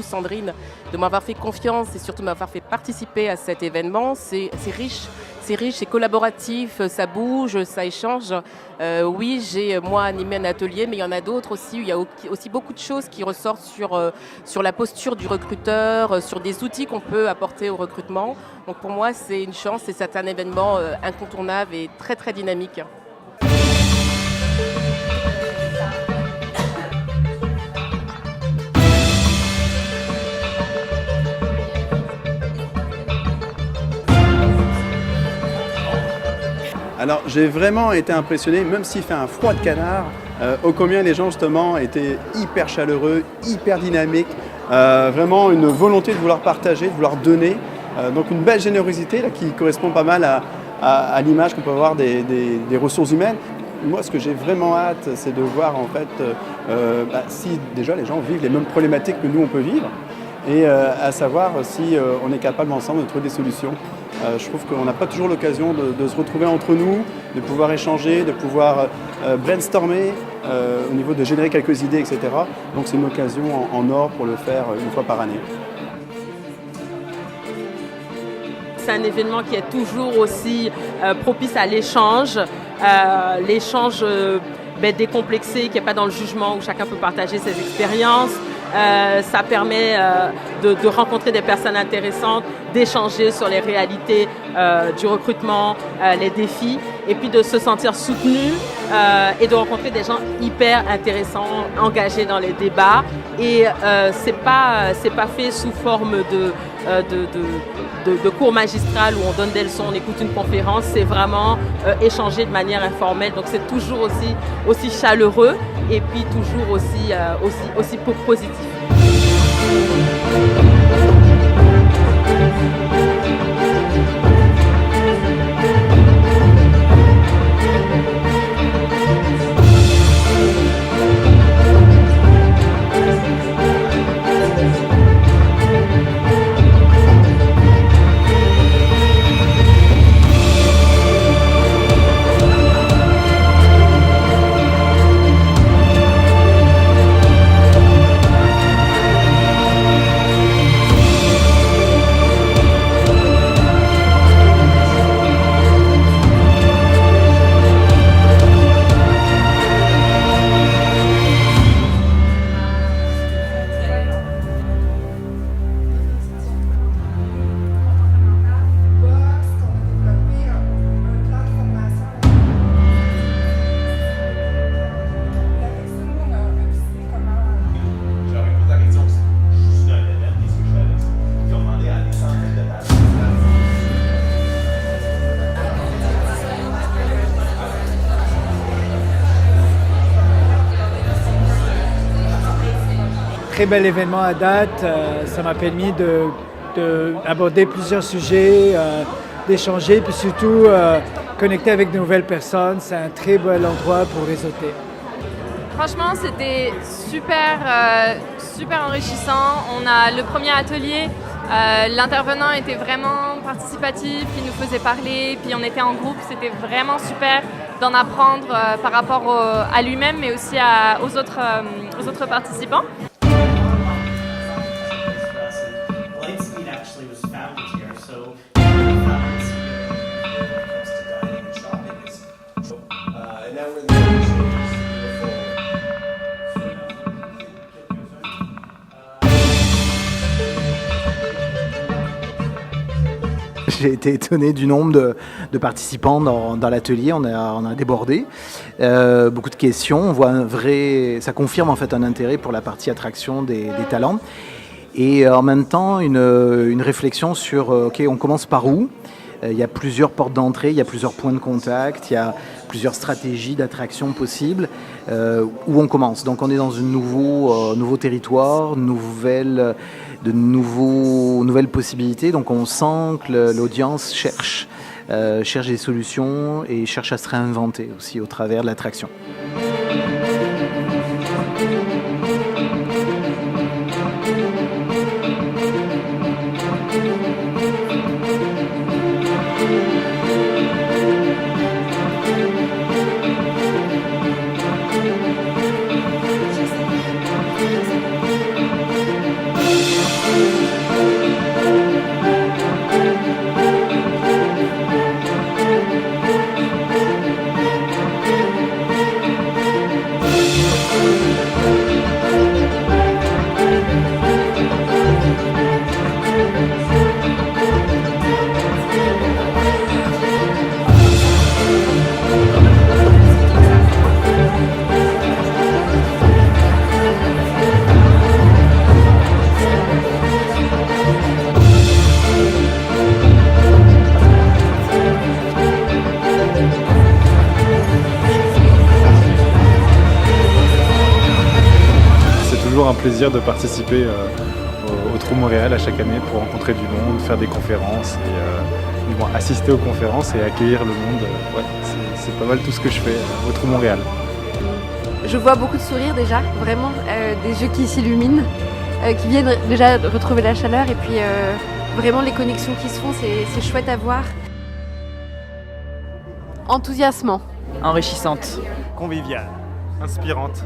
Sandrine, de m'avoir fait confiance et surtout de m'avoir fait participer à cet événement. C'est riche. C'est riche, c'est collaboratif, ça bouge, ça échange. Oui, j'ai moi animé un atelier, mais il y en a d'autres aussi. Il y a aussi beaucoup de choses qui ressortent sur la posture du recruteur, sur des outils qu'on peut apporter au recrutement. Donc pour moi, c'est une chance et c'est un événement incontournable et très très dynamique. Alors j'ai vraiment été impressionné, même s'il fait un froid de canard, ô combien les gens justement étaient hyper chaleureux, hyper dynamiques, vraiment une volonté de vouloir partager, de vouloir donner, donc une belle générosité là, qui correspond pas mal à l'image qu'on peut avoir des ressources humaines. Moi, ce que j'ai vraiment hâte, c'est de voir en fait si déjà les gens vivent les mêmes problématiques que nous on peut vivre, et à savoir si on est capable ensemble de trouver des solutions. Je trouve qu'on n'a pas toujours l'occasion de se retrouver entre nous, de pouvoir échanger, de pouvoir brainstormer au niveau de générer quelques idées, etc. Donc c'est une occasion en or pour le faire une fois par année. C'est un événement qui est toujours aussi propice à l'échange, décomplexé, qui n'est pas dans le jugement, où chacun peut partager ses expériences. Ça permet de rencontrer des personnes intéressantes, d'échanger sur les réalités du recrutement, les défis, et puis de se sentir soutenu et de rencontrer des gens hyper intéressants, engagés dans les débats. Et c'est pas fait sous forme de cours magistral où on donne des leçons, on écoute une conférence. C'est vraiment échanger de manière informelle. Donc c'est toujours aussi chaleureux et puis toujours aussi positif. Très bel événement à date, ça m'a permis d'aborder plusieurs sujets, d'échanger, puis surtout connecter avec de nouvelles personnes. C'est un très bel endroit pour réseauter. Franchement, c'était super enrichissant. On a le premier atelier, l'intervenant était vraiment participatif, il nous faisait parler, puis on était en groupe, c'était vraiment super d'en apprendre par rapport à lui-même, mais aussi aux autres participants. J'ai été étonné du nombre de participants dans l'atelier, on a débordé. Beaucoup de questions, on voit ça confirme en fait un intérêt pour la partie attraction des talents. Et en même temps, une réflexion sur, on commence par où ? Il y a plusieurs portes d'entrée, il y a plusieurs points de contact, il y a plusieurs stratégies d'attraction possibles. Où on commence ? Donc on est dans un nouveau territoire, nouvelles possibilités. Donc on sent que l'audience cherche des solutions et cherche à se réinventer aussi au travers de l'attraction. toujours un plaisir de participer au Trou Montréal à chaque année pour rencontrer du monde, faire des conférences et bon, assister aux conférences et accueillir le monde. Ouais, c'est pas mal tout ce que je fais au Trou Montréal. Je vois beaucoup de sourires déjà, vraiment, des yeux qui s'illuminent, qui viennent déjà retrouver la chaleur et puis vraiment les connexions qui se font, c'est chouette à voir. Enthousiasmant. Enrichissante. Conviviale, inspirante.